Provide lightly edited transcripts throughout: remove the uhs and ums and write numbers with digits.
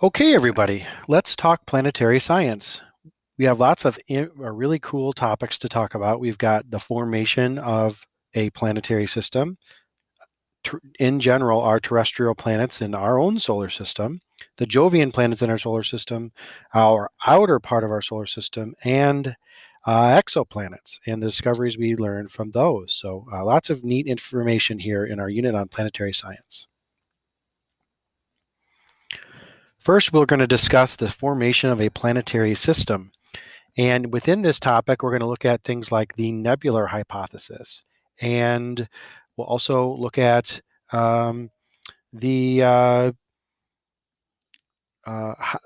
Okay, everybody, let's talk planetary science. We have lots of really cool topics to talk about. We've got the formation of a planetary system, in general, our terrestrial planets in our own solar system, the Jovian planets in our solar system, our outer part of our solar system, and exoplanets and the discoveries we learned from those. So lots of neat information here in our unit on planetary science. First, we're going to discuss the formation of a planetary system. And within this topic, we're going to look at things like the nebular hypothesis. And we'll also look at the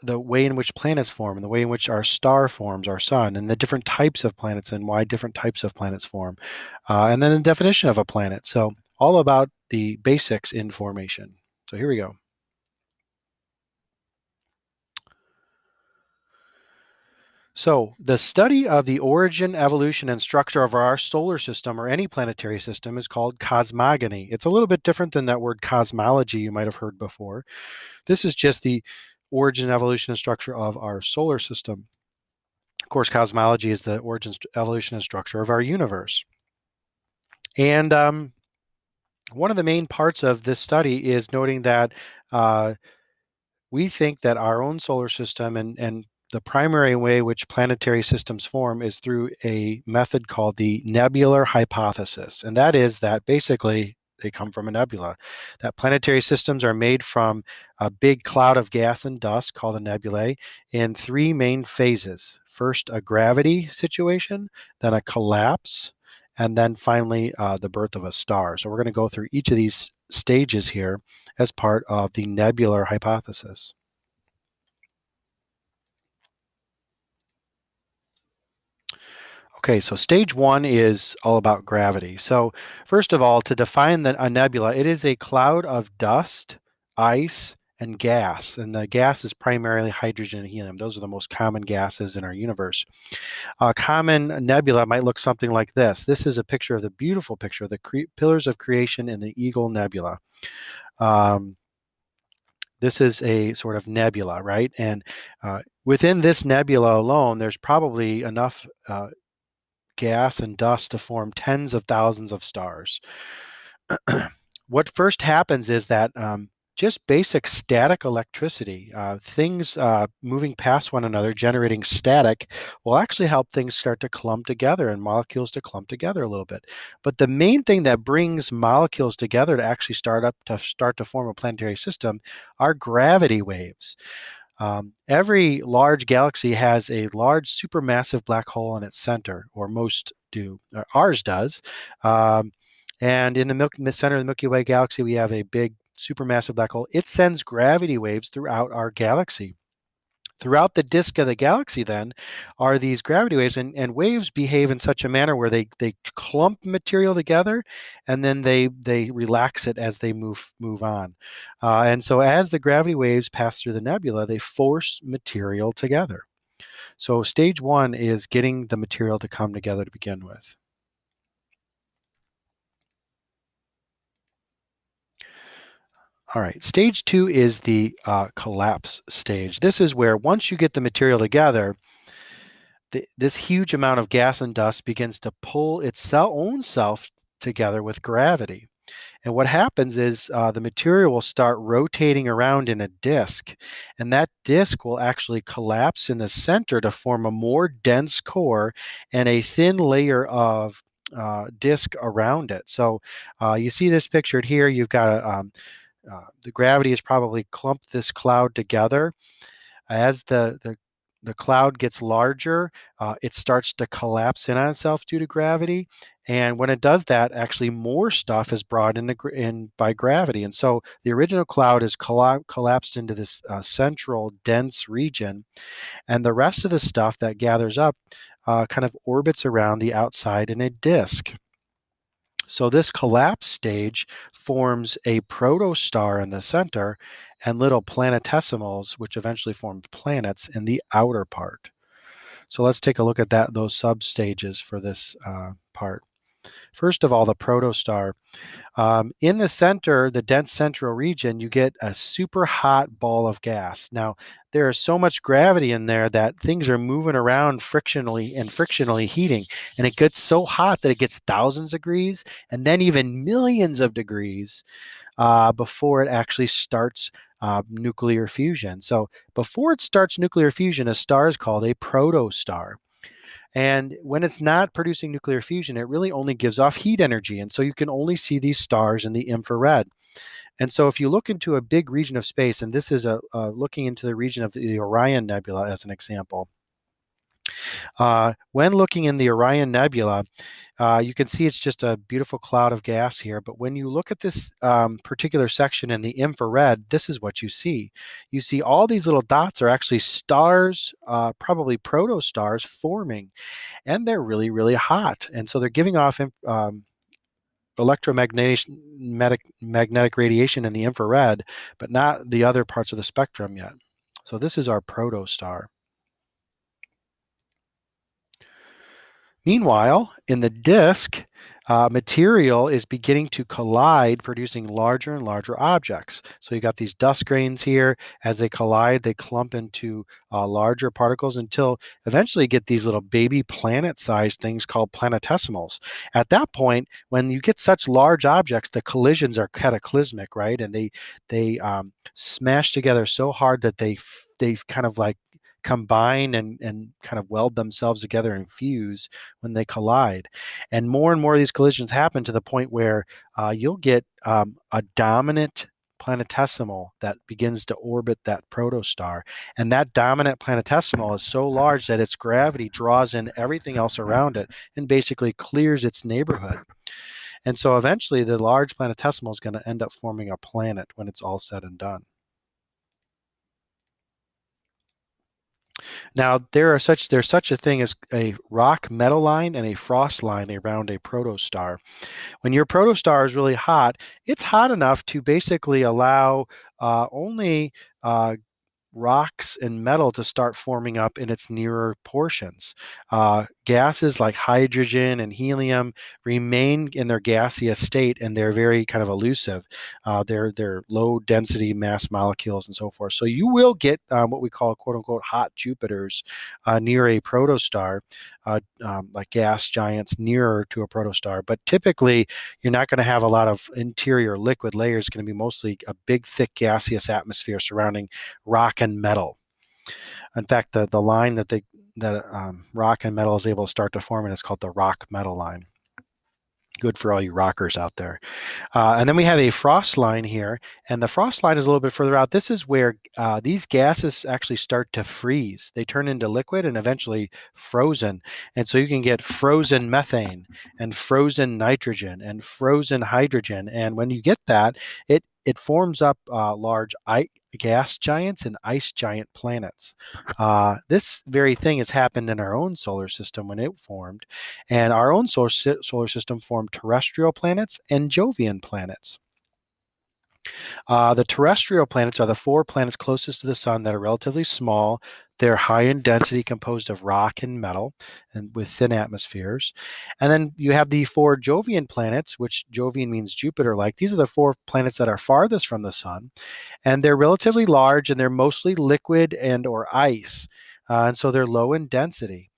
the way in which planets form and the way in which our star forms, our sun, and the different types of planets and why different types of planets form. And then the definition of a planet. So all about the basics in formation. So here we go. So the study of the origin, evolution, and structure of our solar system or any planetary system is called cosmogony. It's a little bit different than that word cosmology you might have heard before. This is just the origin, evolution, and structure of our solar system. Of course, cosmology is the origin, evolution, and structure of our universe. And one of the main parts of this study is noting that we think that our own solar system and the primary way which planetary systems form is through a method called the nebular hypothesis. And that is that basically they come from a nebula. That planetary systems are made from a big cloud of gas and dust called a nebulae in three main phases. First, a gravity situation, then a collapse, and then finally the birth of a star. So we're going to go through each of these stages here as part of the nebular hypothesis. Okay, so stage one is all about gravity. So first of all, to define a nebula, it is a cloud of dust, ice, and gas. And the gas is primarily hydrogen and helium. Those are the most common gases in our universe. A common nebula might look something like this. This is a picture of the beautiful picture of the pillars of creation in the Eagle Nebula. This is a sort of nebula, right? And within this nebula alone, there's probably enough gas and dust to form tens of thousands of stars. What first happens is that just basic static electricity, things moving past one another, generating static, will actually help things start to clump together and molecules to clump together a little bit. But the main thing that brings molecules together to actually start to form a planetary system are gravity waves. Every large galaxy has a large supermassive black hole in its center, or most do. Ours does. And in the center of the Milky Way galaxy, we have a big supermassive black hole. It sends gravity waves throughout our galaxy. Throughout the disk of the galaxy, then, are these gravity waves, and waves behave in such a manner where they clump material together, and then they relax it as they move on. And so, as the gravity waves pass through the nebula, they force material together. So, stage one is getting the material to come together to begin with. All right, stage two is the collapse stage. This is where once you get the material together, this huge amount of gas and dust begins to pull its own self together with gravity. And what happens is the material will start rotating around in a disk, and that disk will actually collapse in the center to form a more dense core and a thin layer of disk around it. So you see this pictured here. You've got the gravity has probably clumped this cloud together. As the cloud gets larger, it starts to collapse in on itself due to gravity. And when it does that, actually more stuff is brought in by gravity. And so the original cloud is collapsed into this central dense region. And the rest of the stuff that gathers up kind of orbits around the outside in a disk. So this collapse stage forms a protostar in the center and little planetesimals, which eventually form planets in the outer part. So let's take a look at those sub-stages for this part. First of all, the protostar. In the center, the dense central region, you get a super hot ball of gas. Now, there is so much gravity in there that things are moving around frictionally heating. And it gets so hot that it gets thousands of degrees and then even millions of degrees before it actually starts nuclear fusion. So before it starts nuclear fusion, a star is called a protostar. And when it's not producing nuclear fusion, it really only gives off heat energy. And so you can only see these stars in the infrared. And so if you look into a big region of space, and this is looking into the region of the Orion Nebula as an example, when looking in the Orion Nebula, you can see it's just a beautiful cloud of gas here. But when you look at this particular section in the infrared, this is what you see. You see all these little dots are actually stars, probably protostars forming, and they're really, really hot. And so they're giving off magnetic radiation in the infrared, but not the other parts of the spectrum yet. So this is our protostar. Meanwhile, in the disk, material is beginning to collide, producing larger and larger objects. So you got these dust grains here. As they collide, they clump into larger particles until eventually you get these little baby planet-sized things called planetesimals. At that point, when you get such large objects, the collisions are cataclysmic, right? And they smash together so hard that they kind of like combine and kind of weld themselves together and fuse when they collide. And more of these collisions happen to the point where you'll get a dominant planetesimal that begins to orbit that protostar. And that dominant planetesimal is so large that its gravity draws in everything else around it and basically clears its neighborhood. And so eventually the large planetesimal is going to end up forming a planet when it's all said and done. Now, there's such a thing as a rock metal line and a frost line around a protostar. When your protostar is really hot, it's hot enough to basically allow only rocks and metal to start forming up in its nearer portions. Gases like hydrogen and helium remain in their gaseous state, and they're very kind of elusive. They're low density mass molecules and so forth. So you will get what we call quote unquote hot Jupiters near a protostar, like gas giants nearer to a protostar. But typically, you're not going to have a lot of interior liquid layers. It's going to be mostly a big, thick gaseous atmosphere surrounding rock and metal. In fact, the line that rock and metal is able to start to form in is called the rock metal line. Good for all you rockers out there. And then we have a frost line here, and the frost line is a little bit further out. This is where these gases actually start to freeze. They turn into liquid and eventually frozen. And so you can get frozen methane and frozen nitrogen and frozen hydrogen. And when you get that, it forms up large gas giants and ice giant planets. This very thing has happened in our own solar system when it formed, and our own solar system formed terrestrial planets and Jovian planets. The terrestrial planets are the 4 planets closest to the sun that are relatively small. They're high in density, composed of rock and metal, and with thin atmospheres. And then you have the 4 Jovian planets, which Jovian means Jupiter-like. These are the 4 planets that are farthest from the sun, and they're relatively large, and they're mostly liquid and or ice, and so they're low in density.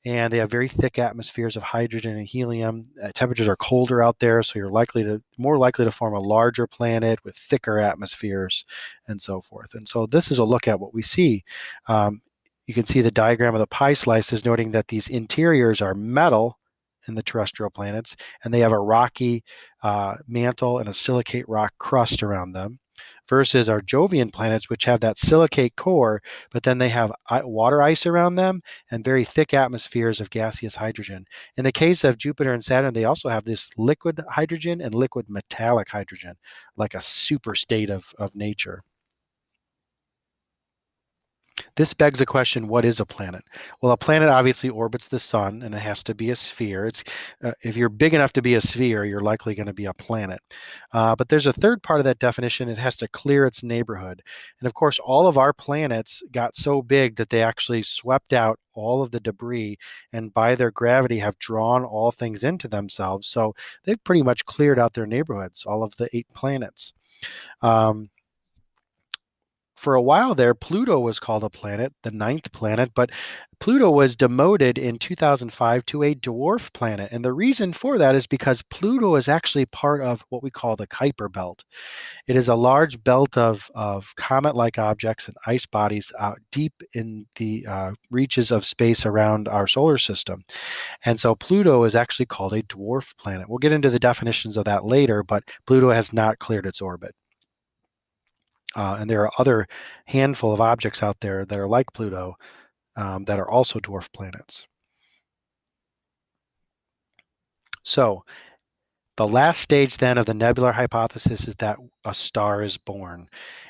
And they have very thick atmospheres of hydrogen and helium. Temperatures are colder out there, so you're more likely to form a larger planet with thicker atmospheres and so forth. And so this is a look at what we see. You can see the diagram of the pie slices noting that these interiors are metal in the terrestrial planets, and they have a rocky mantle and a silicate rock crust around them, versus our Jovian planets, which have that silicate core, but then they have water ice around them and very thick atmospheres of gaseous hydrogen. In the case of Jupiter and Saturn, they also have this liquid hydrogen and liquid metallic hydrogen, like a super state of nature. This begs the question, what is a planet? Well, a planet obviously orbits the sun, and it has to be a sphere. If you're big enough to be a sphere, you're likely going to be a planet. But there's a third part of that definition. It has to clear its neighborhood. And of course, all of our planets got so big that they actually swept out all of the debris, and by their gravity have drawn all things into themselves. So they've pretty much cleared out their neighborhoods, all of the 8 planets. Um, for a while there, Pluto was called a planet, the 9th planet, but Pluto was demoted in 2005 to a dwarf planet. And the reason for that is because Pluto is actually part of what we call the Kuiper Belt. It is a large belt of comet-like objects and ice bodies out deep in the reaches of space around our solar system. And so Pluto is actually called a dwarf planet. We'll get into the definitions of that later, but Pluto has not cleared its orbit. And there are other handful of objects out there that are like Pluto that are also dwarf planets. So the last stage then of the nebular hypothesis is that a star is born.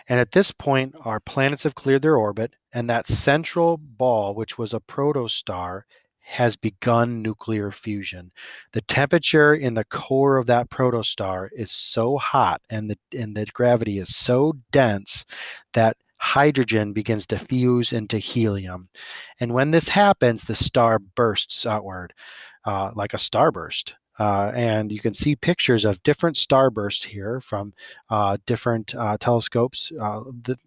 And at this point, our planets have cleared their orbit, and that central ball, which was a protostar, has begun nuclear fusion. The temperature in the core of that protostar is so hot, and the gravity is so dense that hydrogen begins to fuse into helium. And when this happens, the star bursts outward like a starburst. And you can see pictures of different starbursts here from different telescopes.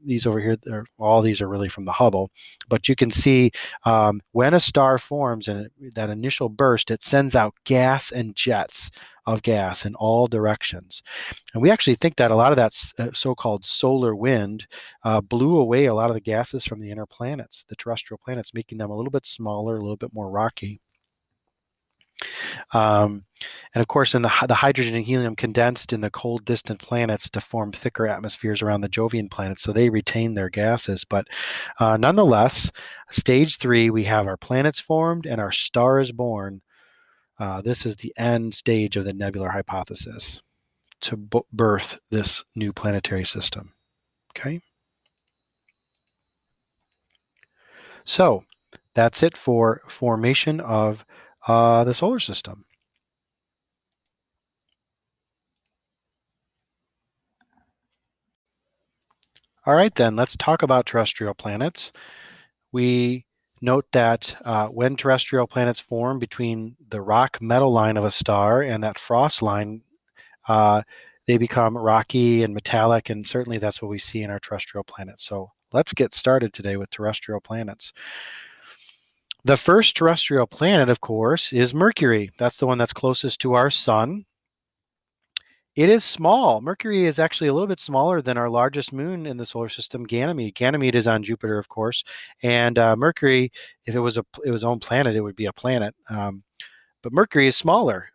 These over here, all these are really from the Hubble. But you can see when a star forms and that initial burst, it sends out gas and jets of gas in all directions. And we actually think that a lot of that so-called solar wind blew away a lot of the gases from the inner planets, the terrestrial planets, making them a little bit smaller, a little bit more rocky. And of course, in the hydrogen and helium condensed in the cold, distant planets to form thicker atmospheres around the Jovian planets, so they retain their gases. But nonetheless, stage 3, we have our planets formed and our star is born. This is the end stage of the nebular hypothesis to birth this new planetary system. Okay. So that's it for formation of the solar system. All right, then, let's talk about terrestrial planets. We note that when terrestrial planets form between the rock metal line of a star and that frost line, they become rocky and metallic, and certainly that's what we see in our terrestrial planets. So let's get started today with terrestrial planets. The first terrestrial planet, of course, is Mercury. That's the one that's closest to our sun. It is small. Mercury is actually a little bit smaller than our largest moon in the solar system, Ganymede. Ganymede is on Jupiter, of course, and Mercury, if it was its own planet, it would be a planet. But Mercury is smaller.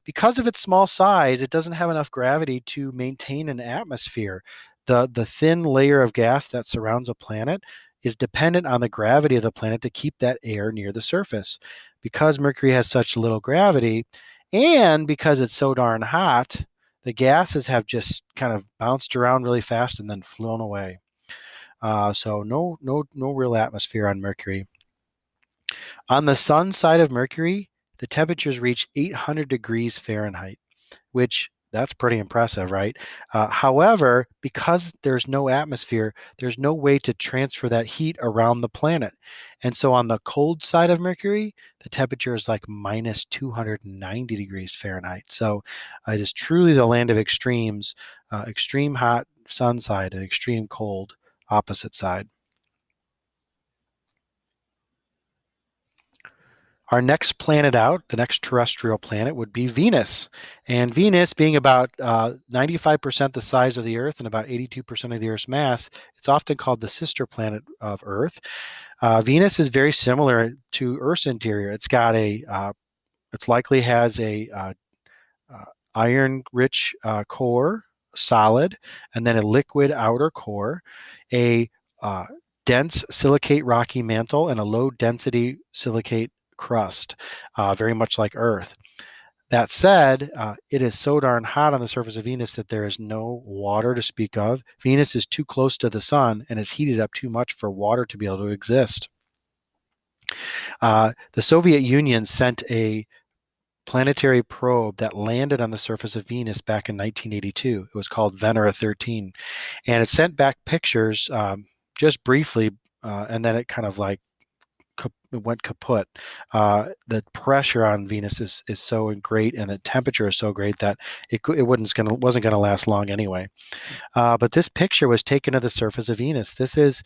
Because of its small size, it doesn't have enough gravity to maintain an atmosphere. The thin layer of gas that surrounds a planet is dependent on the gravity of the planet to keep that air near the surface. Because Mercury has such little gravity, and because it's so darn hot, the gases have just kind of bounced around really fast and then flown away. So no real atmosphere on Mercury. On the sun side of Mercury, the temperatures reach 800 degrees Fahrenheit, which that's pretty impressive, right? However, because there's no atmosphere, there's no way to transfer that heat around the planet. And so on the cold side of Mercury, the temperature is like minus 290 degrees Fahrenheit. So it is truly the land of extremes, extreme hot sun side and extreme cold opposite side. Our next planet out, the next terrestrial planet, would be Venus. And Venus, being about 95% the size of the Earth and about 82% of the Earth's mass, it's often called the sister planet of Earth. Venus is very similar to Earth's interior. It's got it likely has a iron-rich core, solid, and then a liquid outer core, a dense silicate rocky mantle, and a low-density silicate crust, very much like Earth. That said, it is so darn hot on the surface of Venus that there is no water to speak of. Venus is too close to the sun and is heated up too much for water to be able to exist. The Soviet Union sent a planetary probe that landed on the surface of Venus back in 1982. It was called Venera 13, and it sent back pictures just briefly, and then it kind of like it went kaput. The pressure on Venus is so great, and the temperature is so great that it wasn't gonna last long anyway. But this picture was taken of the surface of Venus. This is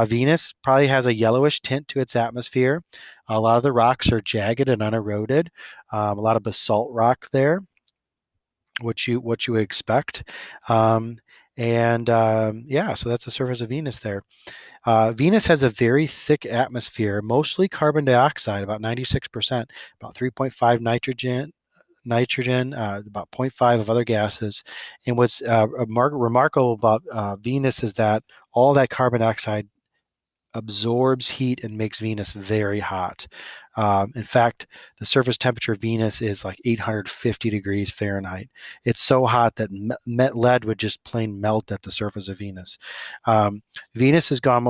Venus. Probably has a yellowish tint to its atmosphere. A lot of the rocks are jagged and uneroded. A lot of basalt rock there, what you would expect. Yeah, so that's the surface of Venus there. Venus has a very thick atmosphere, mostly carbon dioxide, about 96%, about 3.5 nitrogen, about 0.5 of other gases. And what's remarkable about Venus is that all that carbon dioxide absorbs heat and makes Venus very hot. In fact, the surface temperature of Venus is like 850 degrees Fahrenheit. It's so hot that lead would just plain melt at the surface of Venus. Venus has gone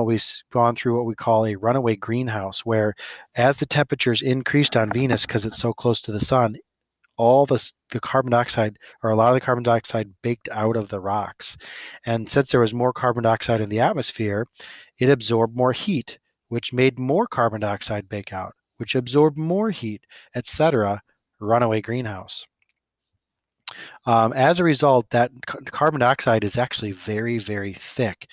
through what we call a runaway greenhouse, where as the temperatures increased on Venus because it's so close to the sun, all the carbon dioxide, or a lot of the carbon dioxide, baked out of the rocks. And since there was more carbon dioxide in the atmosphere, it absorbed more heat, which made more carbon dioxide bake out, which absorbed more heat, etc. Runaway greenhouse. As a result, that carbon dioxide is actually very, very thick.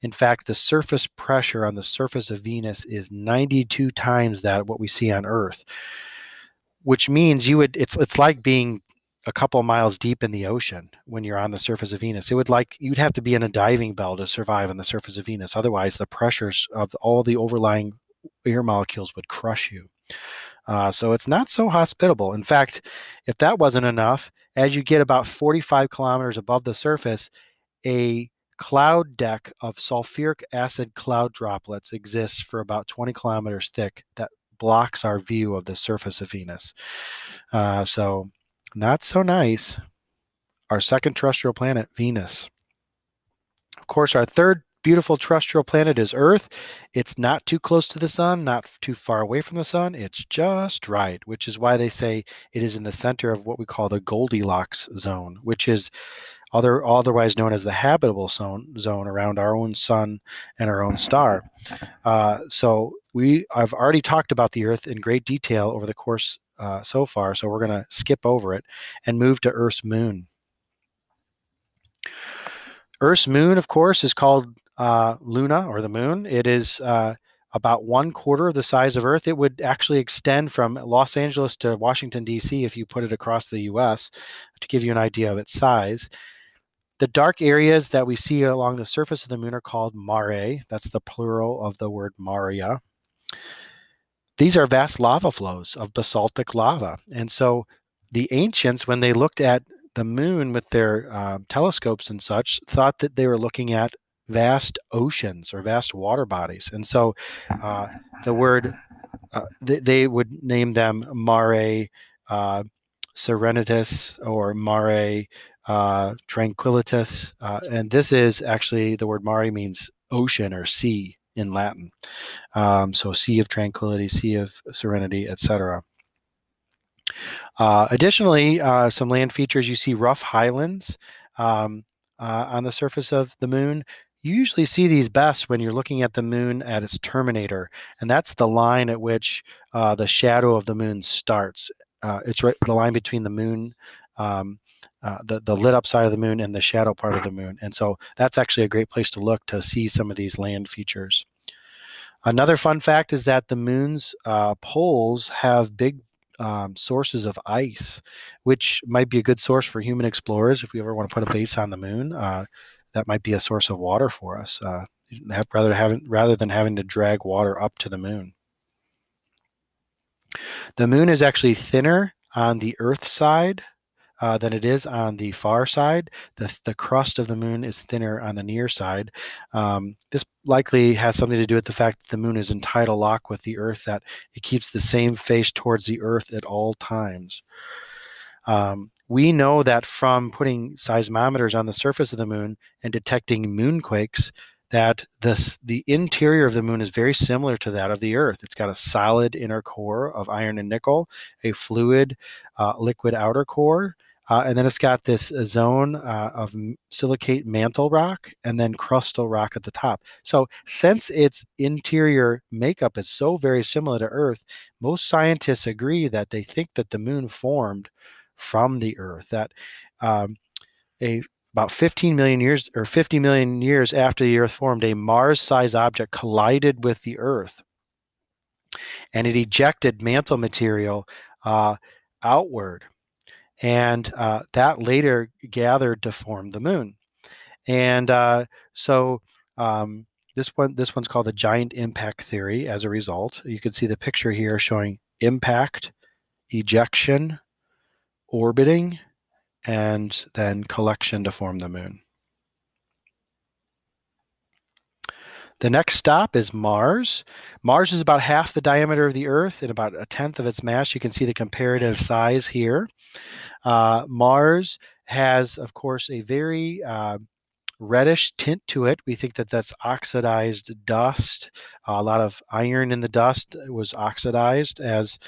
In fact, the surface pressure on the surface of Venus is 92 times that what we see on Earth, which means it's like being a couple of miles deep in the ocean when you're on the surface of Venus. You'd have to be in a diving bell to survive on the surface of Venus. Otherwise, the pressures of all the overlying air molecules would crush you. So it's not so hospitable. In fact, if that wasn't enough, as you get about 45 kilometers above the surface, a cloud deck of sulfuric acid cloud droplets exists for about 20 kilometers thick that blocks our view of the surface of Venus. So not so nice. Our second terrestrial planet, Venus. Of course, our third beautiful terrestrial planet is Earth. It's not too close to the sun, not too far away from the sun. It's just right, which is why they say it is in the center of what we call the Goldilocks zone, which is otherwise known as the habitable zone around our own sun and our own star. So I've already talked about the Earth in great detail over the course so far, so we're going to skip over it and move to Earth's moon. Earth's moon, of course, is called Luna, or the moon. It is about 1/4 of the size of Earth. It would actually extend from Los Angeles to Washington, D.C. if you put it across the U.S., to give you an idea of its size. The dark areas that we see along the surface of the moon are called mare. That's the plural of the word Maria. These are vast lava flows of basaltic lava. And so the ancients, when they looked at the moon with their telescopes and such, thought that they were looking at vast oceans or vast water bodies. And so the word, they would name them mare serenitas or mare tranquillitas. And this is actually, the word mare means ocean or sea in Latin. So sea of tranquility, sea of serenity, etc. Additionally, some land features, you see rough highlands on the surface of the moon. You usually see these best when you're looking at the moon at its terminator, and that's the line at which the shadow of the moon starts. It's right, the line between the moon, the lit up side of the moon, and the shadow part of the moon. And so that's actually a great place to look to see some of these land features. Another fun fact is that the moon's poles have big sources of ice, which might be a good source for human explorers. If we ever want to put a base on the moon, that might be a source of water for us, rather than having to drag water up to the moon. The moon is actually thinner on the Earth side than it is on the far side. The crust of the moon is thinner on the near side. This likely has something to do with the fact that the moon is in tidal lock with the Earth, that it keeps the same face towards the Earth at all times. We know that from putting seismometers on the surface of the moon and detecting moonquakes, that the interior of the moon is very similar to that of the Earth. It's got a solid inner core of iron and nickel, a fluid, liquid outer core, and then it's got this zone of silicate mantle rock and then crustal rock at the top. So since its interior makeup is so very similar to Earth, most scientists agree that they think that the moon formed from the Earth, that um, a about 15 million years or 50 million years after the Earth formed, a Mars-sized object collided with the Earth, and it ejected mantle material outward, and that later gathered to form the moon. And so this one's called the giant impact theory. As a result, you can see the picture here showing impact, ejection, orbiting, and then collection to form the moon. The next stop is Mars. Mars is about half the diameter of the Earth and about a tenth of its mass. You can see the comparative size here. Mars has, of course, a very reddish tint to it. We think that that's oxidized dust. A lot of iron in the dust was oxidized as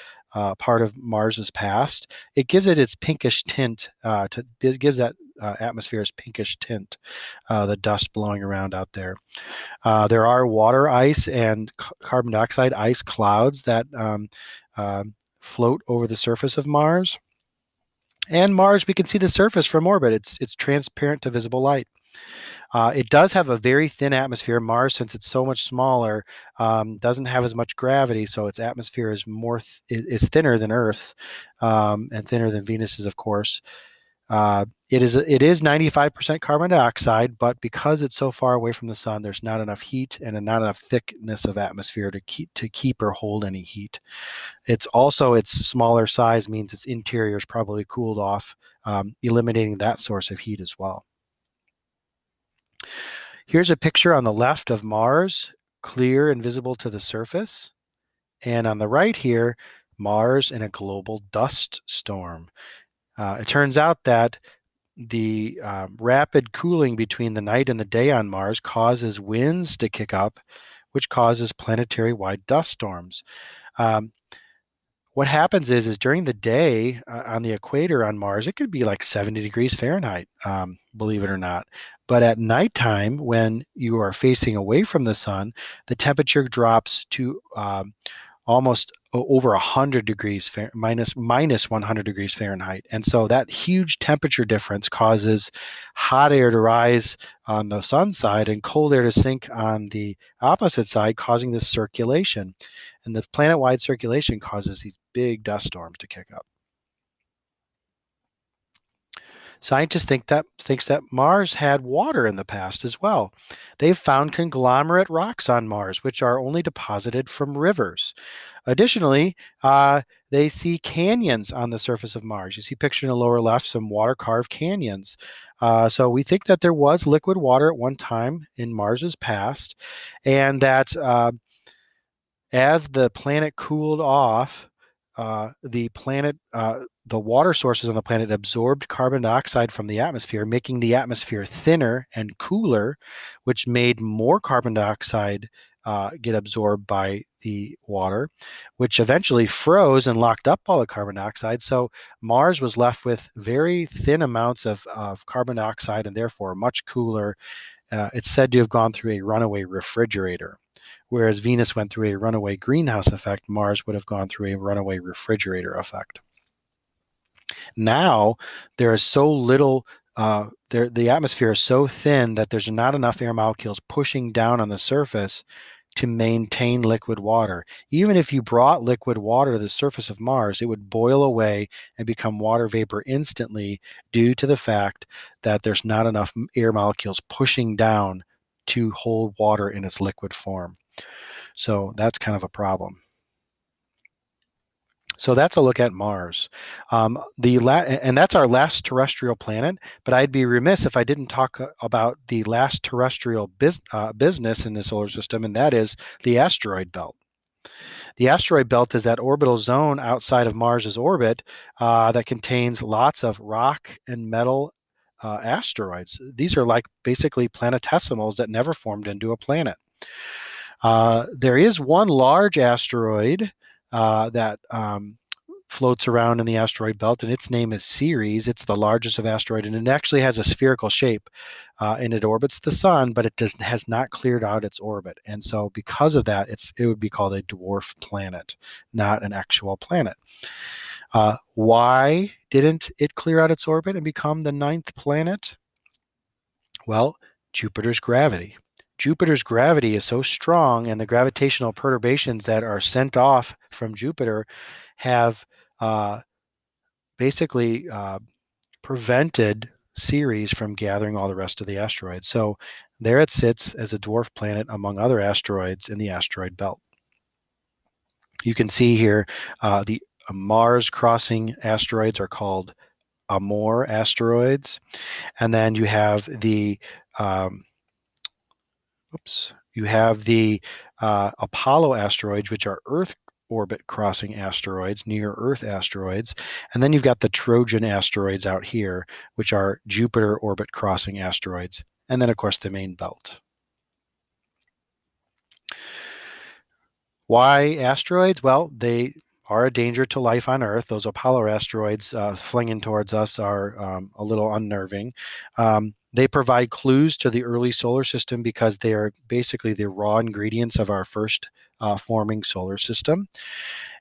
part of Mars's past. It gives it its pinkish tint. It gives that atmosphere its pinkish tint, the dust blowing around out there. There are water ice and carbon dioxide ice clouds that float over the surface of Mars. And Mars, we can see the surface from orbit. It's transparent to visible light. It does have a very thin atmosphere. Mars, since it's so much smaller, doesn't have as much gravity, so its atmosphere is is thinner than Earth's, and thinner than Venus's, of course. It is 95% carbon dioxide, but because it's so far away from the sun, there's not enough heat and not enough thickness of atmosphere to keep or hold any heat. It's also its smaller size means its interior is probably cooled off, eliminating that source of heat as well. Here's a picture on the left of Mars, clear and visible to the surface. And on the right here, Mars in a global dust storm. It turns out that the rapid cooling between the night and the day on Mars causes winds to kick up, which causes planetary-wide dust storms. What happens is during the day on the equator on Mars, it could be like 70 degrees Fahrenheit, believe it or not. But at nighttime, when you are facing away from the sun, the temperature drops to almost over 100 degrees, minus 100 degrees Fahrenheit. And so that huge temperature difference causes hot air to rise on the sun side and cold air to sink on the opposite side, causing this circulation. And the planet-wide circulation causes these big dust storms to kick up. Scientists think that Mars had water in the past as well. They've found conglomerate rocks on Mars, which are only deposited from rivers. Additionally, they see canyons on the surface of Mars. You see pictured in the lower left some water-carved canyons. So we think that there was liquid water at one time in Mars's past, and that as the planet cooled off, the water sources on the planet absorbed carbon dioxide from the atmosphere, making the atmosphere thinner and cooler, which made more carbon dioxide get absorbed by the water, which eventually froze and locked up all the carbon dioxide. So Mars was left with very thin amounts of carbon dioxide and therefore much cooler. It's said to have gone through a runaway refrigerator. Whereas Venus went through a runaway greenhouse effect, Mars would have gone through a runaway refrigerator effect. Now, there is so little, the atmosphere is so thin that there's not enough air molecules pushing down on the surface to maintain liquid water. Even if you brought liquid water to the surface of Mars, it would boil away and become water vapor instantly due to the fact that there's not enough air molecules pushing down to hold water in its liquid form. So that's kind of a problem. So that's a look at Mars. And that's our last terrestrial planet, but I'd be remiss if I didn't talk about the last terrestrial business in the solar system, and that is the asteroid belt. The asteroid belt is that orbital zone outside of Mars's orbit that contains lots of rock and metal asteroids. These are like basically planetesimals that never formed into a planet. There is one large asteroid that floats around in the asteroid belt, and its name is Ceres. It's the largest of asteroids, and it actually has a spherical shape, and it orbits the sun, but it has not cleared out its orbit. And so because of that, it would be called a dwarf planet, not an actual planet. Why didn't it clear out its orbit and become the 9th planet? Well, Jupiter's gravity. Jupiter's gravity is so strong, and the gravitational perturbations that are sent off from Jupiter have basically prevented Ceres from gathering all the rest of the asteroids. So there it sits as a dwarf planet among other asteroids in the asteroid belt. You can see here the Mars crossing asteroids are called Amor asteroids, and then you have the Apollo asteroids, which are Earth orbit crossing asteroids, near-Earth asteroids, and then you've got the Trojan asteroids out here, which are Jupiter orbit crossing asteroids, and then of course the main belt. Why asteroids? Well, they are a danger to life on Earth. Those Apollo asteroids flinging towards us are a little unnerving. They provide clues to the early solar system because they are basically the raw ingredients of our first forming solar system.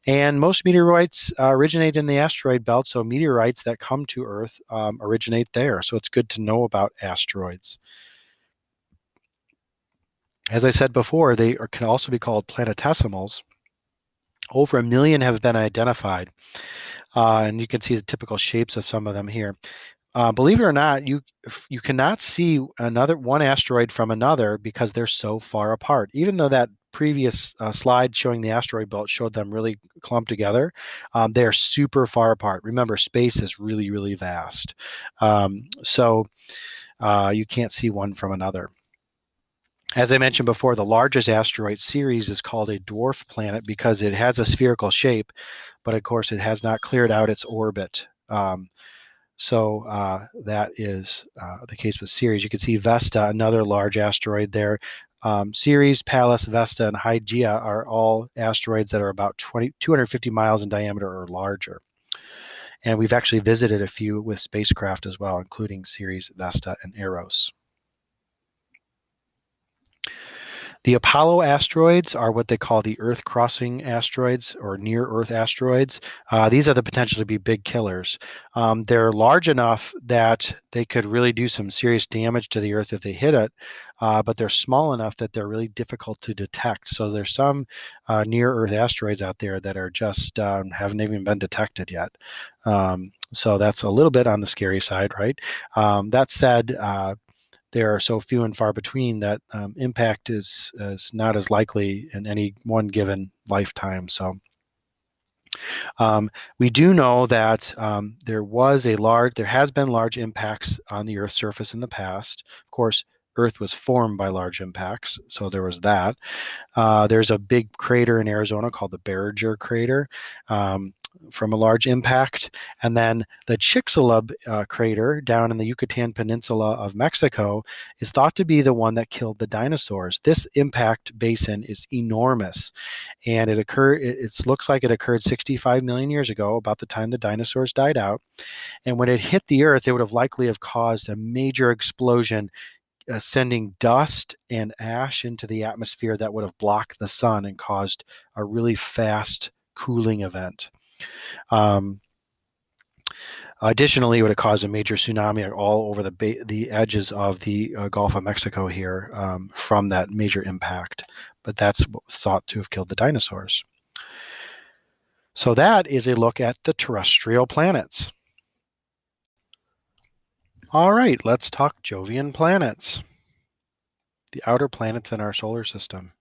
And most meteorites originate in the asteroid belt, so meteorites that come to Earth originate there. So it's good to know about asteroids. As I said before, they can also be called planetesimals. Over 1 million have been identified, and you can see the typical shapes of some of them here. Believe it or not, you cannot see one asteroid from another because they're so far apart. Even though that previous slide showing the asteroid belt showed them really clumped together, they're super far apart. Remember, space is really, really vast. So you can't see one from another. As I mentioned before, the largest asteroid series is called a dwarf planet because it has a spherical shape, but of course it has not cleared out its orbit. So that is the case with Ceres. You can see Vesta, another large asteroid there. Ceres, Pallas, Vesta, and Hygeia are all asteroids that are about 250 miles in diameter or larger. And we've actually visited a few with spacecraft as well, including Ceres, Vesta, and Eros. The Apollo asteroids are what they call the Earth-crossing asteroids or near-Earth asteroids. These are the potential to be big killers. They're large enough that they could really do some serious damage to the Earth if they hit it, but they're small enough that they're really difficult to detect. So there's some near-Earth asteroids out there that are just haven't even been detected yet. So that's a little bit on the scary side, right? That said, there are so few and far between that impact is not as likely in any one given lifetime. So we do know that there has been large impacts on the Earth's surface in the past. Of course, Earth was formed by large impacts, so there was that. There's a big crater in Arizona called the Barringer crater. From a large impact, and then the Chicxulub crater down in the Yucatan Peninsula of Mexico is thought to be the one that killed the dinosaurs. This impact basin is enormous, and it looks like it occurred 65 million years ago, about the time the dinosaurs died out. And when it hit the Earth, it would have likely have caused a major explosion, sending dust and ash into the atmosphere that would have blocked the sun and caused a really fast cooling event. Additionally, it would have caused a major tsunami all over the edges of the Gulf of Mexico here from that major impact. But that's what was thought to have killed the dinosaurs. So that is a look at the terrestrial planets. All right, let's talk Jovian planets, the outer planets in our solar system.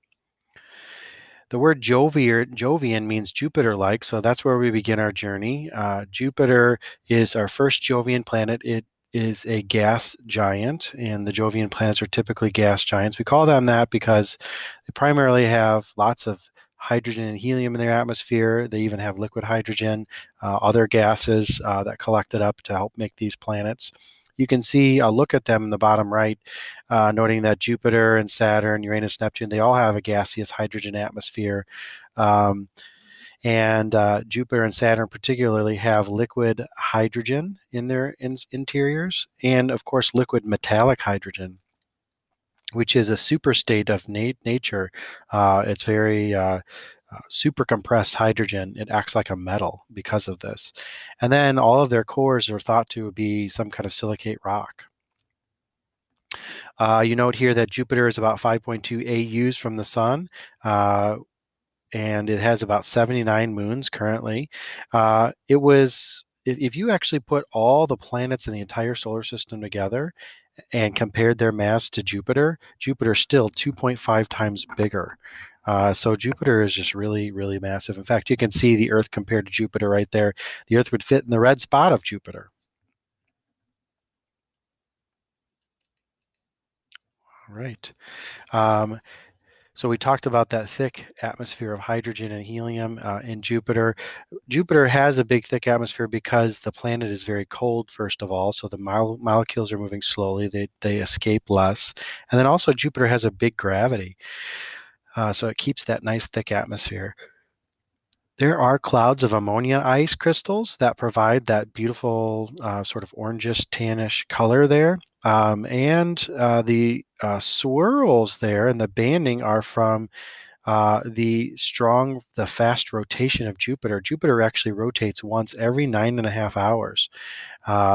The word Jovian means Jupiter-like, so that's where we begin our journey. Jupiter is our first Jovian planet. It is a gas giant, and the Jovian planets are typically gas giants. We call them that because they primarily have lots of hydrogen and helium in their atmosphere. They even have liquid hydrogen, other gases that collected up to help make these planets. You can see a look at them in the bottom right, noting that Jupiter and Saturn, Uranus, Neptune, they all have a gaseous hydrogen atmosphere. And Jupiter and Saturn particularly have liquid hydrogen in their interiors, and of course liquid metallic hydrogen, which is a super state of nature. It's very super compressed hydrogen. It acts like a metal because of this. And then all of their cores are thought to be some kind of silicate rock. You note here that Jupiter is about 5.2 AUs from the sun. And it has about 79 moons currently. If you actually put all the planets in the entire solar system together and compared their mass to Jupiter, Jupiter's still 2.5 times bigger. So Jupiter is just really, really massive. In fact, you can see the Earth compared to Jupiter right there. The Earth would fit in the red spot of Jupiter. All right. So we talked about that thick atmosphere of hydrogen and helium in Jupiter. Jupiter has a big thick atmosphere because the planet is very cold, first of all, so the molecules are moving slowly, they escape less. And then also Jupiter has a big gravity, so it keeps that nice thick atmosphere. There are clouds of ammonia ice crystals that provide that beautiful sort of orangish, tannish color there. And the swirls there and the banding are from the fast rotation of Jupiter. Jupiter actually rotates once every 9.5 hours.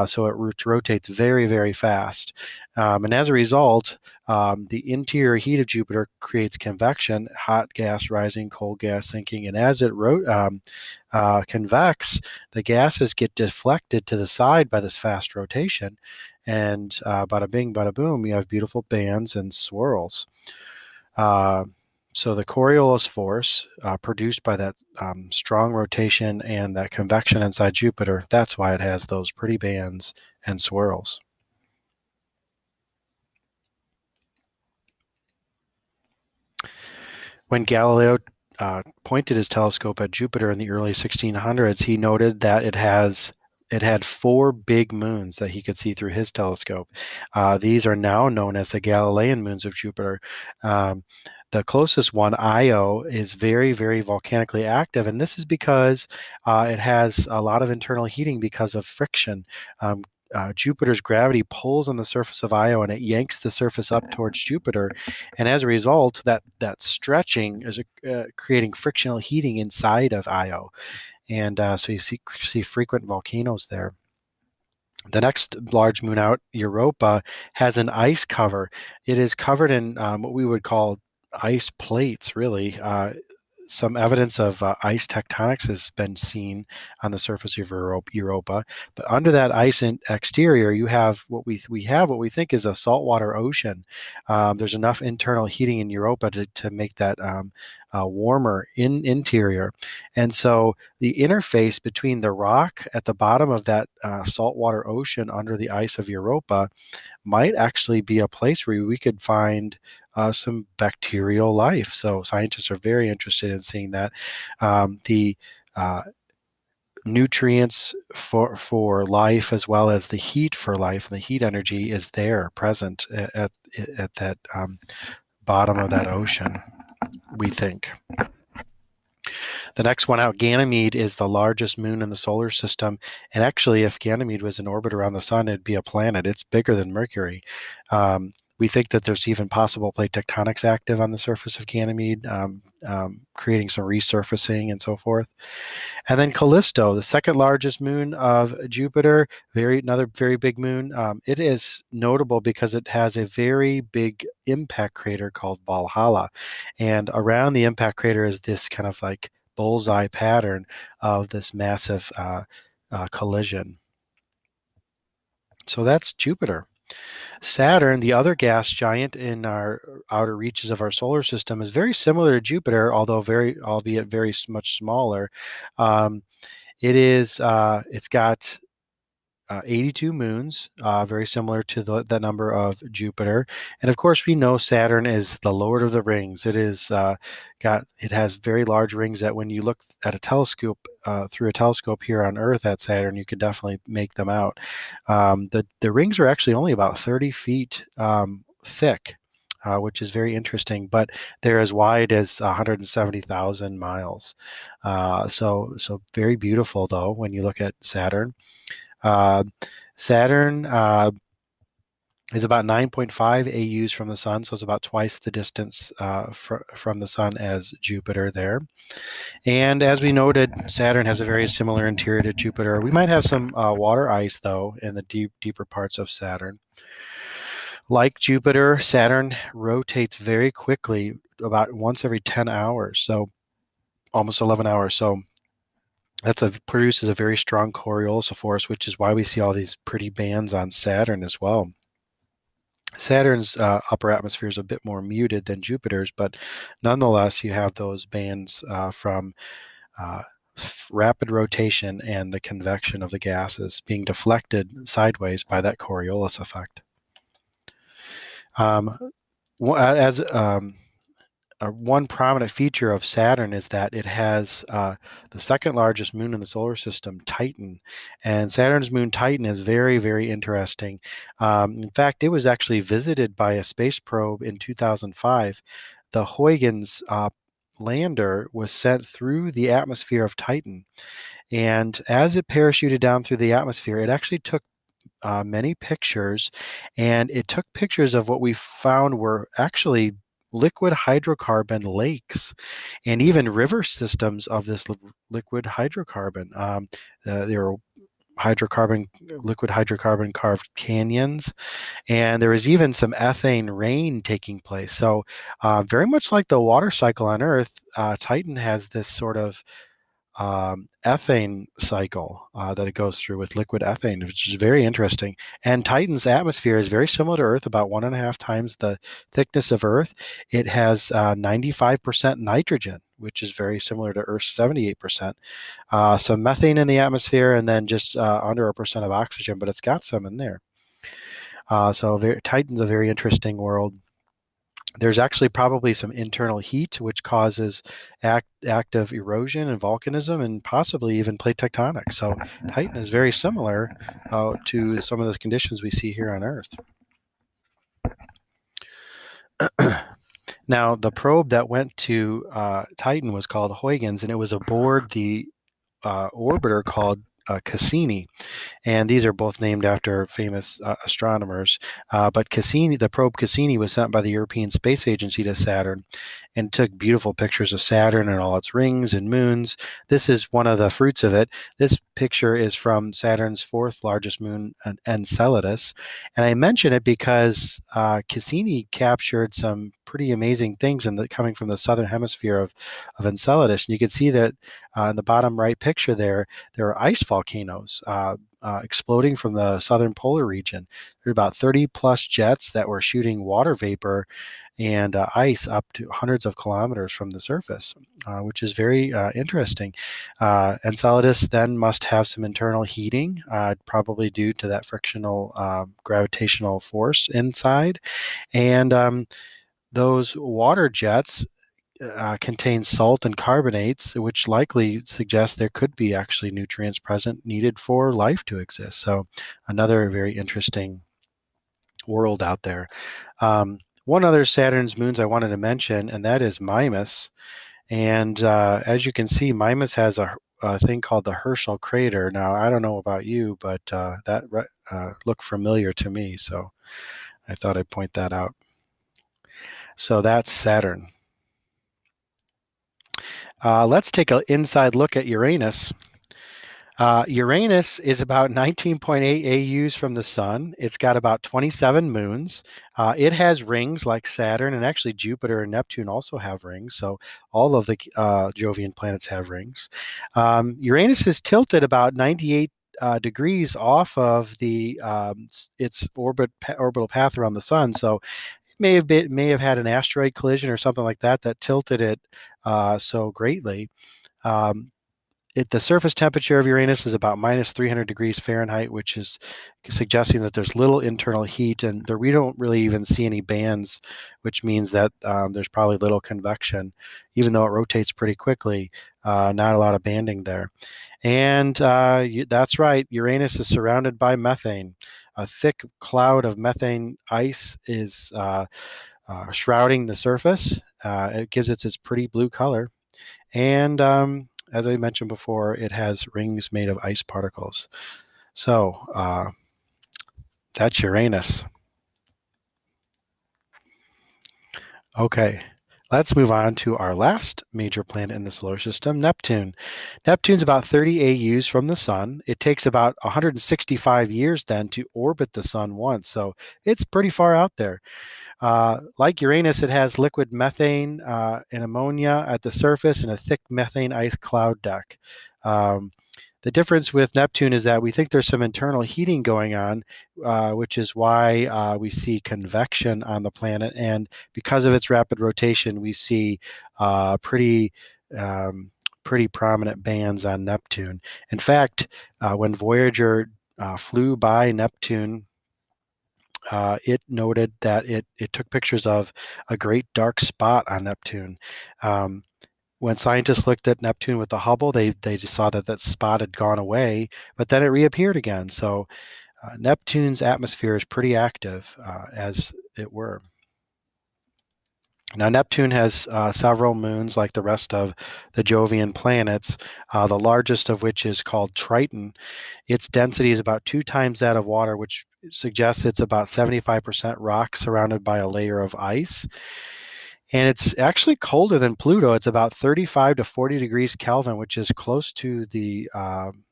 So it rotates very, very fast. And as a result, the interior heat of Jupiter creates convection, hot gas rising, cold gas sinking. And as it convects, the gases get deflected to the side by this fast rotation. And bada bing, bada boom, you have beautiful bands and swirls. So the Coriolis force produced by that strong rotation and that convection inside Jupiter, that's why it has those pretty bands and swirls. When Galileo pointed his telescope at Jupiter in the early 1600s, he noted that it had 4 big moons that he could see through his telescope. These are now known as the Galilean moons of Jupiter. The closest one, Io, is very, very volcanically active, and this is because it has a lot of internal heating because of friction. Jupiter's gravity pulls on the surface of Io, and it yanks the surface up towards Jupiter, and as a result, that stretching is creating frictional heating inside of Io, and so you see frequent volcanoes there. The next large moon out, Europa, has an ice cover. It is covered in what we would call ice plates, really. Some evidence of ice tectonics has been seen on the surface of Europa, but under that ice exterior, you have what we think is a saltwater ocean. There's enough internal heating in Europa to make that warmer interior, and so the interface between the rock at the bottom of that saltwater ocean under the ice of Europa might actually be a place where we could find some bacterial life. So scientists are very interested in seeing that. The nutrients for life, as well as the heat for life and the heat energy, is there present at that bottom of that ocean, we think. The next one out, Ganymede, is the largest moon in the solar system. And actually, if Ganymede was in orbit around the sun, it'd be a planet. It's bigger than Mercury. We think that there's even possible plate tectonics active on the surface of Ganymede, creating some resurfacing and so forth. And then Callisto, the second largest moon of Jupiter, another very big moon. It is notable because it has a very big impact crater called Valhalla. And around the impact crater is this kind of like bullseye pattern of this massive collision. So that's Jupiter. Saturn, the other gas giant in our outer reaches of our solar system, is very similar to Jupiter, albeit very much smaller. It's got 82 moons, very similar to the number of Jupiter. And of course, we know Saturn is the Lord of the Rings. It has very large rings that when you look at a telescope through a telescope here on Earth at Saturn, you could definitely make them out. The rings are actually only about 30 feet thick. Which is very interesting, but they're as wide as 170,000 miles. So very beautiful, though, when you look at Saturn. Uh, Saturn is about 9.5 AUs from the sun, so it's about twice the distance from the sun as Jupiter there. And as we noted, Saturn has a very similar interior to Jupiter. We might have some water ice, though, in the deeper parts of Saturn. Like Jupiter, Saturn rotates very quickly, about once every 10 hours, so almost 11 hours. So produces a very strong Coriolis force, which is why we see all these pretty bands on Saturn as well. Saturn's upper atmosphere is a bit more muted than Jupiter's, but nonetheless, you have those bands from rapid rotation and the convection of the gases being deflected sideways by that Coriolis effect. One prominent feature of Saturn is that it has the second largest moon in the solar system, Titan. And Saturn's moon Titan is very, very interesting. In fact, it was actually visited by a space probe in 2005. The Huygens lander was sent through the atmosphere of Titan. And as it parachuted down through the atmosphere, it actually took many pictures, and it took pictures of what we found were actually liquid hydrocarbon lakes and even river systems of this liquid hydrocarbon. There were liquid hydrocarbon carved canyons, and there was even some ethane rain taking place. So very much like the water cycle on Earth, Titan has this sort of ethane cycle that it goes through with liquid ethane, which is very interesting. And Titan's atmosphere is very similar to Earth, about 1.5 times the thickness of Earth. It has 95% nitrogen, which is very similar to Earth's 78%. Some methane in the atmosphere, and then just under 1% of oxygen, but it's got some in there. Titan's a very interesting world. There's actually probably some internal heat, which causes active erosion and volcanism and possibly even plate tectonics. So Titan is very similar to some of the conditions we see here on Earth. Now, the probe that went to Titan was called Huygens, and it was aboard the orbiter called Cassini. And these are both named after famous astronomers. But Cassini, the probe Cassini, was sent by the European Space Agency to Saturn and took beautiful pictures of Saturn and all its rings and moons. This is one of the fruits of it. This picture is from Saturn's fourth largest moon, Enceladus. And I mention it because Cassini captured some pretty amazing things coming from the southern hemisphere of Enceladus. And you can see that in the bottom right picture there are ice volcanoes exploding from the southern polar region. There are about 30 plus jets that were shooting water vapor and ice up to hundreds of kilometers from the surface, which is very interesting. Enceladus then must have some internal heating, probably due to that frictional gravitational force inside. And those water jets contains salt and carbonates, which likely suggests there could be actually nutrients present needed for life to exist. So another very interesting world out there. One other Saturn's moons I wanted to mention, and that is Mimas. And as you can see, Mimas has a thing called the Herschel crater. Now, I don't know about you, but that looked familiar to me, so I thought I'd point that out. So that's Saturn. Let's take an inside look at Uranus. Uranus is about 19.8 AUs from the sun. It's got about 27 moons. It has rings like Saturn, and actually Jupiter and Neptune also have rings. So all of the Jovian planets have rings. Uranus is tilted about 98 degrees off of its orbital path around the sun. So it may have had an asteroid collision or something like that tilted it so greatly. the surface temperature of Uranus is about minus 300 degrees Fahrenheit, which is suggesting that there's little internal heat, and we don't really even see any bands, which means that there's probably little convection, even though it rotates pretty quickly. Not a lot of banding there. And that's right, Uranus is surrounded by methane. A thick cloud of methane ice is shrouding the surface. It gives it its pretty blue color. And as I mentioned before, it has rings made of ice particles. So that's Uranus. Okay, let's move on to our last major planet in the solar system, Neptune. Neptune's about 30 AUs from the sun. It takes about 165 years then to orbit the sun once, so it's pretty far out there. Like Uranus, it has liquid methane and ammonia at the surface and a thick methane ice cloud deck. The difference with Neptune is that we think there's some internal heating going on, which is why we see convection on the planet. And because of its rapid rotation, we see pretty prominent bands on Neptune. In fact, when Voyager flew by Neptune, it noted that it took pictures of a great dark spot on Neptune. When scientists looked at Neptune with the Hubble, they just saw that spot had gone away, but then it reappeared again. So Neptune's atmosphere is pretty active, as it were. Now, Neptune has several moons like the rest of the Jovian planets, the largest of which is called Triton. Its density is about 2 times that of water, which suggests it's about 75% rock surrounded by a layer of ice. And it's actually colder than Pluto. It's about 35 to 40 degrees Kelvin, which is close to the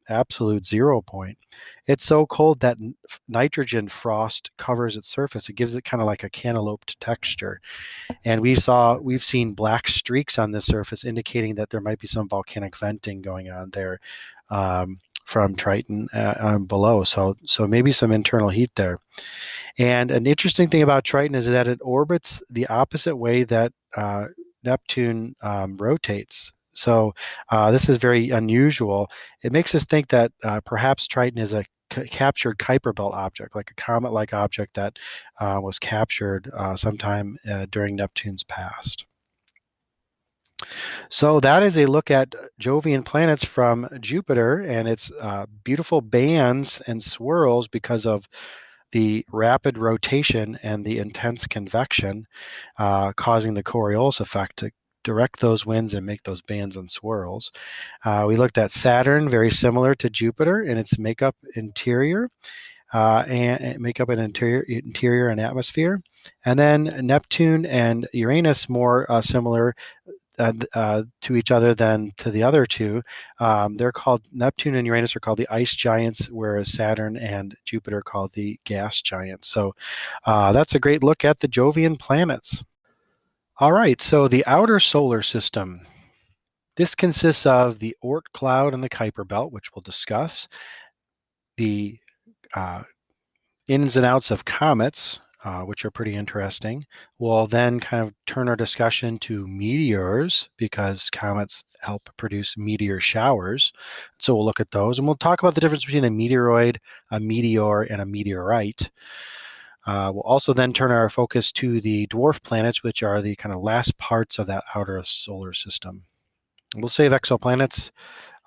absolute 0 point. It's so cold that nitrogen frost covers its surface. It gives it kind of like a cantalouped texture. And we've seen black streaks on this surface, indicating that there might be some volcanic venting going on there from Triton below. So maybe some internal heat there. And an interesting thing about Triton is that it orbits the opposite way that Neptune rotates. So this is very unusual. It makes us think that perhaps Triton is a captured Kuiper Belt object, like a comet-like object that was captured sometime during Neptune's past. So that is a look at Jovian planets from Jupiter and its beautiful bands and swirls because of the rapid rotation and the intense convection, causing the Coriolis effect to direct those winds and make those bands and swirls. We looked at Saturn, very similar to Jupiter in its makeup interior, interior and atmosphere. And then Neptune and Uranus, more similar to each other than to the other two. They're called, Neptune and Uranus are called the ice giants, whereas Saturn and Jupiter are called the gas giants. So that's a great look at the Jovian planets. All right, so the outer solar system. This consists of the Oort cloud and the Kuiper Belt, which we'll discuss, the ins and outs of comets, which are pretty interesting. We'll then kind of turn our discussion to meteors, because comets help produce meteor showers. So we'll look at those, and we'll talk about the difference between a meteoroid, a meteor, and a meteorite. We'll also then turn our focus to the dwarf planets, which are the kind of last parts of that outer solar system. We'll save exoplanets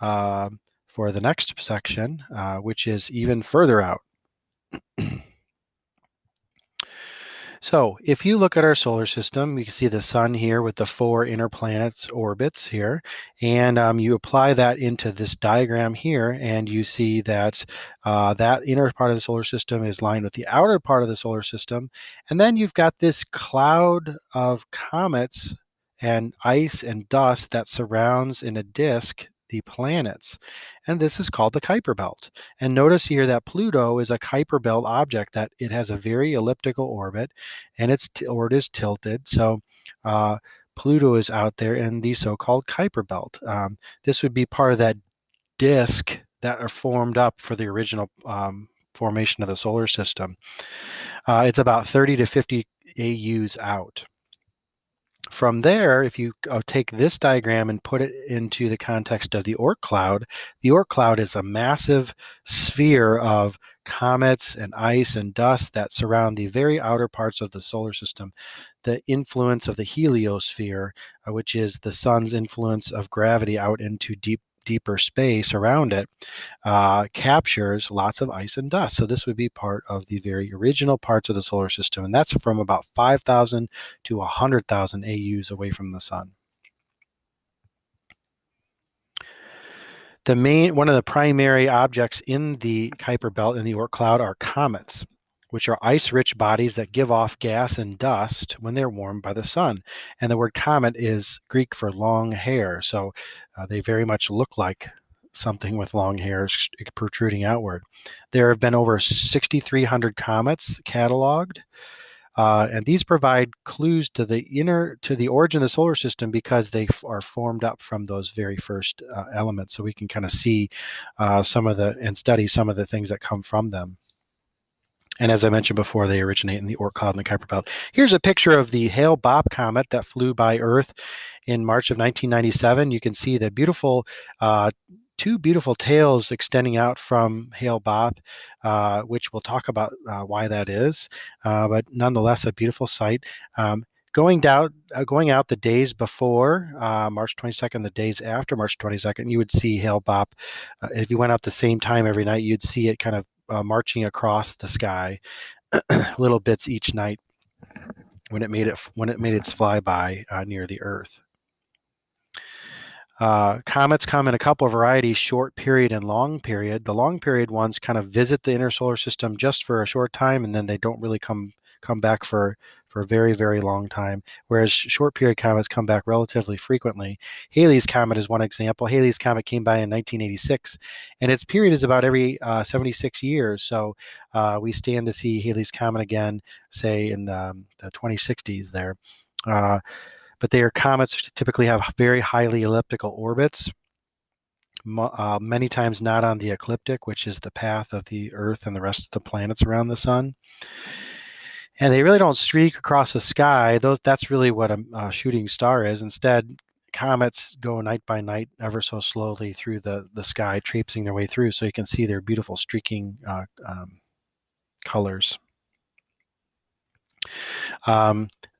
for the next section, which is even further out. So if you look at our solar system, you can see the sun here with the 4 inner planets orbits here, and you apply that into this diagram here, and you see that that inner part of the solar system is lined with the outer part of the solar system, and then you've got this cloud of comets and ice and dust that surrounds in a disk the planets, and this is called the Kuiper Belt. And notice here that Pluto is a Kuiper Belt object, that it has a very elliptical orbit, and its orbit is tilted. So Pluto is out there in the so-called Kuiper Belt. This would be part of that disk that are formed up for the original formation of the solar system. It's about 30 to 50 AUs out. From there, if you take this diagram and put it into the context of the Oort cloud is a massive sphere of comets and ice and dust that surround the very outer parts of the solar system. The influence of the heliosphere, which is the sun's influence of gravity out into deeper space around it, captures lots of ice and dust. So this would be part of the very original parts of the solar system, and that's from about 5,000 to 100,000 AUs away from the sun. One of the primary objects in the Kuiper Belt in the Oort cloud are comets, which are ice-rich bodies that give off gas and dust when they're warmed by the sun. And the word comet is Greek for long hair, so they very much look like something with long hairs protruding outward. There have been over 6,300 comets cataloged, and these provide clues to the origin of the solar system because they are formed up from those very first elements. So we can kind of see and study some of the things that come from them. And as I mentioned before, they originate in the Oort cloud and the Kuiper Belt. Here's a picture of the Hale-Bopp comet that flew by Earth in March of 1997. You can see the two beautiful tails extending out from Hale-Bopp, which we'll talk about why that is, but nonetheless a beautiful sight. Going out the days before March 22nd, the days after March 22nd, you would see Hale-Bopp. If you went out the same time every night, you'd see it kind of marching across the sky, little bits each night when it made its flyby near the Earth. Comets come in a couple of varieties, short period and long period. The long period ones kind of visit the inner solar system just for a short time, and then they don't really come back for a very, very long time, whereas short period comets come back relatively frequently. Halley's Comet is one example. Halley's Comet came by in 1986, and its period is about every 76 years. So we stand to see Halley's Comet again, say in the 2060s there. But their comets typically have very highly elliptical orbits, many times not on the ecliptic, which is the path of the Earth and the rest of the planets around the sun. And they really don't streak across the sky. That's really what a shooting star is. Instead, comets go night by night ever so slowly through the sky, traipsing their way through, so you can see their beautiful streaking colors.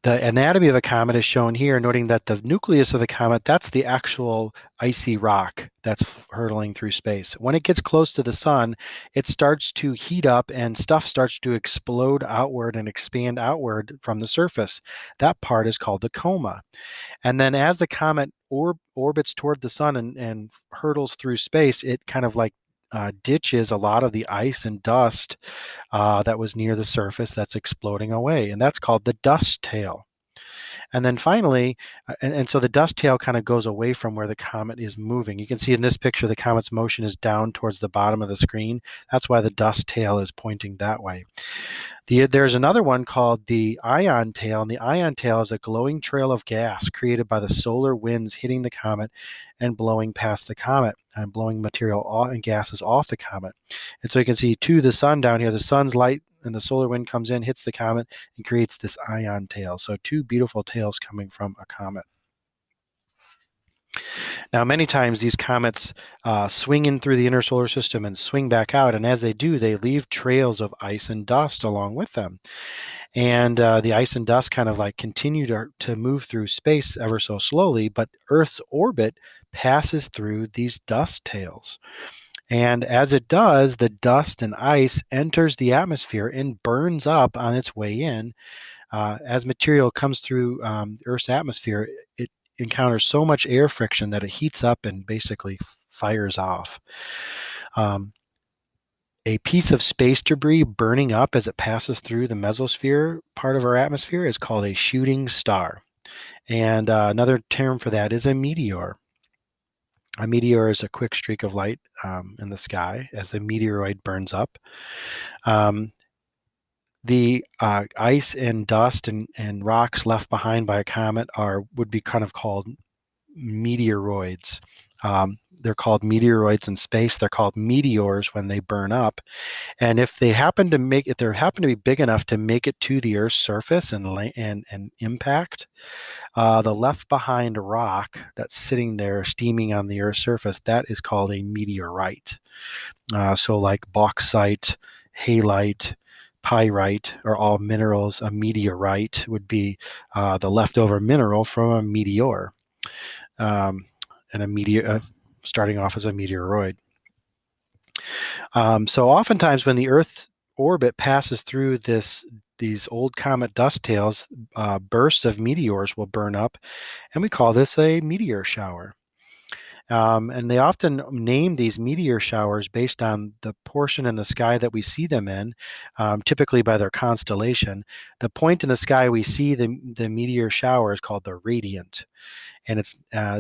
The anatomy of a comet is shown here, noting that the nucleus of the comet, that's the actual icy rock that's hurtling through space. When it gets close to the sun, it starts to heat up and stuff starts to explode outward and expand outward from the surface. That part is called the coma. And then as the comet orbits toward the sun and hurtles through space, it kind of like ditches a lot of the ice and dust that was near the surface that's exploding away, and that's called the dust tail. And then finally, so the dust tail kind of goes away from where the comet is moving. You can see in this picture the comet's motion is down towards the bottom of the screen. That's why the dust tail is pointing that way. There's another one called the ion tail, and the ion tail is a glowing trail of gas created by the solar winds hitting the comet and blowing past the comet and blowing material and gases off the comet. And so you can see to the sun down here, the sun's light and the solar wind comes in, hits the comet, and creates this ion tail. So two beautiful tails coming from a comet. Now, many times these comets swing in through the inner solar system and swing back out, and as they do, they leave trails of ice and dust along with them. And the ice and dust kind of like continue to move through space ever so slowly, but Earth's orbit passes through these dust tails. And as it does, the dust and ice enters the atmosphere and burns up on its way in. As material comes through Earth's atmosphere, it encounters so much air friction that it heats up and basically fires off. A piece of space debris burning up as it passes through the mesosphere part of our atmosphere is called a shooting star. And another term for that is a meteor. A meteor is a quick streak of light in the sky as the meteoroid burns up. The ice and dust and rocks left behind by a comet would be kind of called meteoroids. They're called meteoroids in space. They're called meteors when they burn up. And if they happen to be big enough to make it to the Earth's surface and impact, the left behind rock that's sitting there steaming on the Earth's surface, that is called a meteorite. So like bauxite, halite, pyrite are all minerals. A meteorite would be the leftover mineral from a meteor, and a meteor starting off as a meteoroid. So oftentimes when the Earth's orbit passes through these old comet dust tails, bursts of meteors will burn up, and we call this a meteor shower. And they often name these meteor showers based on the portion in the sky that we see them in, typically by their constellation. The point in the sky we see the meteor shower is called the radiant. And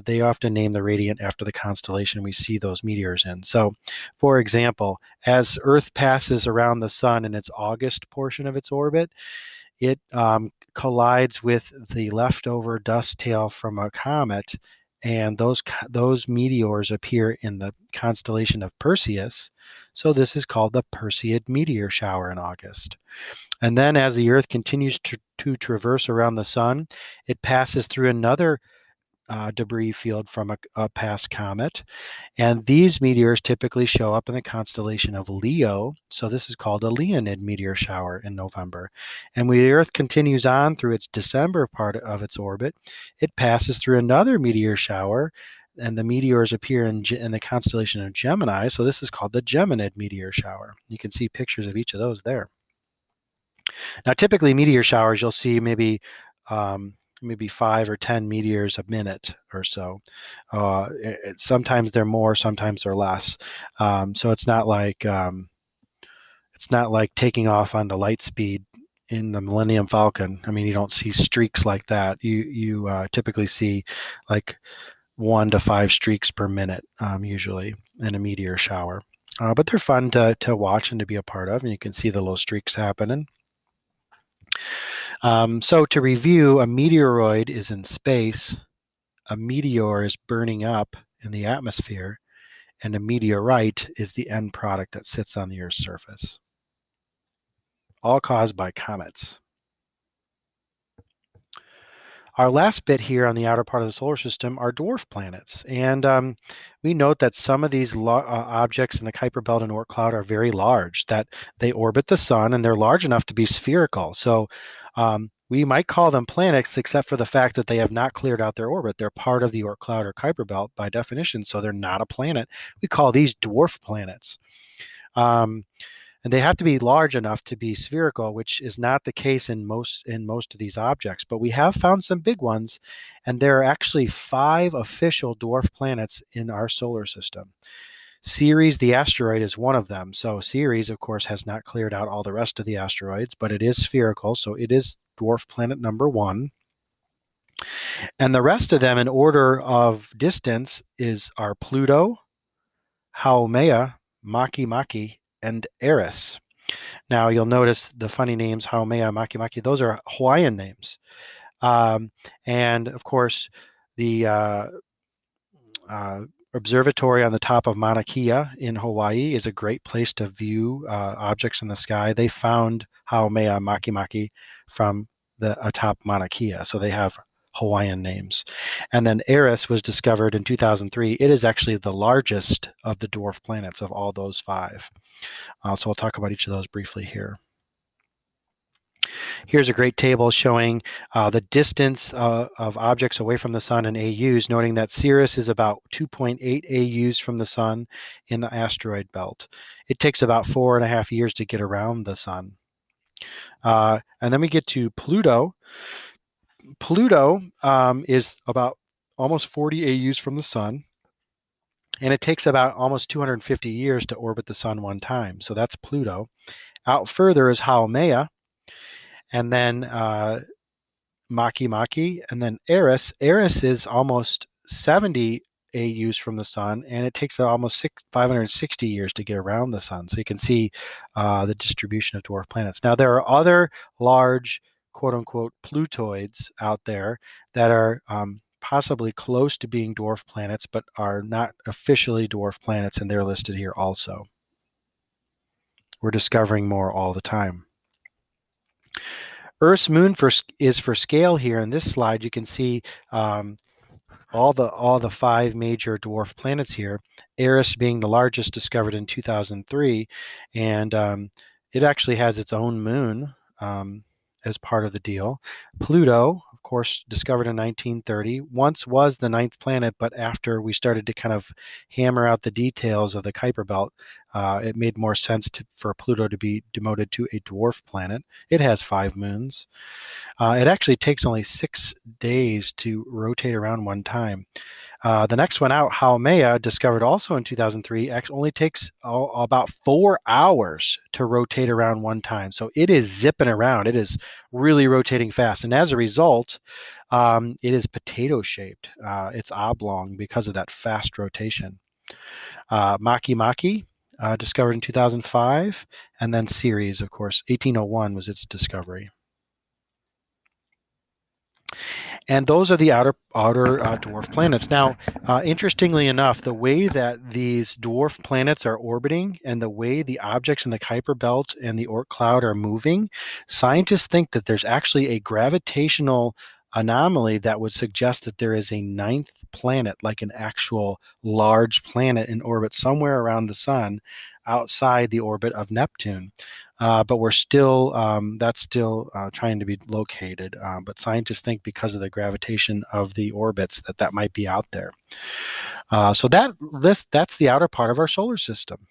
they often name the radiant after the constellation we see those meteors in. So, for example, as Earth passes around the sun in its August portion of its orbit, it collides with the leftover dust tail from a comet, and those meteors appear in the constellation of Perseus. So this is called the Perseid meteor shower in August. And then as the Earth continues to traverse around the sun, it passes through another debris field from a past comet. And these meteors typically show up in the constellation of Leo. So this is called a Leonid meteor shower in November. And when the Earth continues on through its December part of its orbit, it passes through another meteor shower, and the meteors appear in the constellation of Gemini. So this is called the Geminid meteor shower. You can see pictures of each of those there. Now, typically meteor showers, you'll see maybe 5 or 10 meteors a minute or so. Sometimes they're more, sometimes they're less. So it's not like taking off on the light speed in the Millennium Falcon. I mean, you don't see streaks like that. You typically see like 1 to 5 streaks per minute, usually in a meteor shower. But they're fun to watch and to be a part of, and you can see the little streaks happening. So to review, a meteoroid is in space, a meteor is burning up in the atmosphere, and a meteorite is the end product that sits on the Earth's surface. All caused by comets. Our last bit here on the outer part of the solar system are dwarf planets. And we note that some of these objects in the Kuiper Belt and Oort cloud are very large, that they orbit the sun and they're large enough to be spherical. So we might call them planets, except for the fact that they have not cleared out their orbit. They're part of the Oort cloud or Kuiper Belt by definition, so they're not a planet. We call these dwarf planets. And they have to be large enough to be spherical, which is not the case in most of these objects. But we have found some big ones, and there are actually 5 official dwarf planets in our solar system. Ceres, the asteroid, is one of them. So Ceres, of course, has not cleared out all the rest of the asteroids, but it is spherical, so it is dwarf planet number 1. And the rest of them, in order of distance, are Pluto, Haumea, Makemake, and Eris. Now you'll notice the funny names, Haumea, Makemake, those are Hawaiian names. And of course, the observatory on the top of Mauna Kea in Hawaii is a great place to view objects in the sky. They found Haumea, Makemake from atop Mauna Kea, so they have Hawaiian names. And then Eris was discovered in 2003. It is actually the largest of the dwarf planets of all those 5. So I'll talk about each of those briefly here. Here's a great table showing the distance of objects away from the sun in AUs, noting that Ceres is about 2.8 AUs from the sun in the asteroid belt. It takes about 4.5 years to get around the sun. And then we get to Pluto. Pluto is about almost 40 AUs from the sun, and it takes about almost 250 years to orbit the sun one time. So that's Pluto. Out further is Haumea, and then Makemake, and then Eris. Eris is almost 70 AUs from the sun, and it takes almost 560 years to get around the sun. So you can see the distribution of dwarf planets. Now, there are other large, quote-unquote, Plutoids out there that are possibly close to being dwarf planets, but are not officially dwarf planets, and they're listed here also. We're discovering more all the time. Earth's moon is for scale here. In this slide, you can see all the 5 major dwarf planets here. Eris being the largest, discovered in 2003, and it actually has its own moon as part of the deal. Pluto, of course, discovered in 1930, once was the 9th planet, but after we started to kind of hammer out the details of the Kuiper Belt, it made more sense for Pluto to be demoted to a dwarf planet. It has 5 moons. It actually takes only 6 days to rotate around one time. The next one out, Haumea, discovered also in 2003, only takes about 4 hours to rotate around one time. So it is zipping around. It is really rotating fast. And as a result, it is potato-shaped. It's oblong because of that fast rotation. Maki, discovered in 2005. And then Ceres, of course, 1801 was its discovery. And those are the outer dwarf planets. Now, interestingly enough, the way that these dwarf planets are orbiting and the way the objects in the Kuiper Belt and the Oort cloud are moving, scientists think that there's actually a gravitational anomaly that would suggest that there is a 9th planet, like an actual large planet in orbit somewhere around the sun outside the orbit of Neptune. But we're still, that's still trying to be located. But scientists think because of the gravitation of the orbits that might be out there. So that's the outer part of our solar system.